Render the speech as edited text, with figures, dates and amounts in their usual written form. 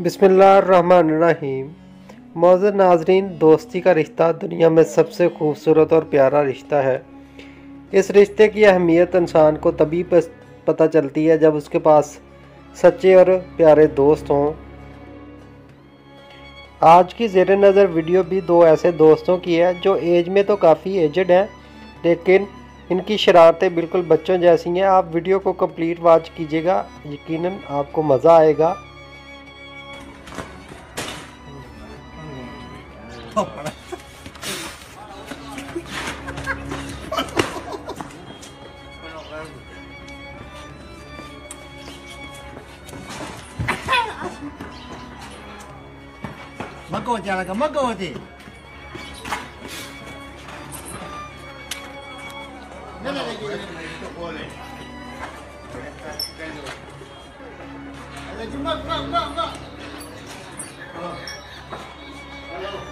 बिस्मिल्लाहिर्रहमानिर्रहीम। मौजूद नाजरीन, दोस्ती का रिश्ता दुनिया में सबसे खूबसूरत और प्यारा रिश्ता है। इस रिश्ते की अहमियत इंसान को तभी पता चलती है जब उसके पास सच्चे और प्यारे दोस्त हों। आज की ज़ेर नज़र वीडियो भी दो ऐसे दोस्तों की है जो एज में तो काफ़ी एजड हैं, लेकिन इनकी शरारतें बिल्कुल बच्चों जैसी हैं। आप वीडियो को कंप्लीट वॉच कीजिएगा, यकीनन आपको मज़ा आएगा। Mako jalan ke Mako ti. Mana lagi itu boleh. Ada jumpa enggak.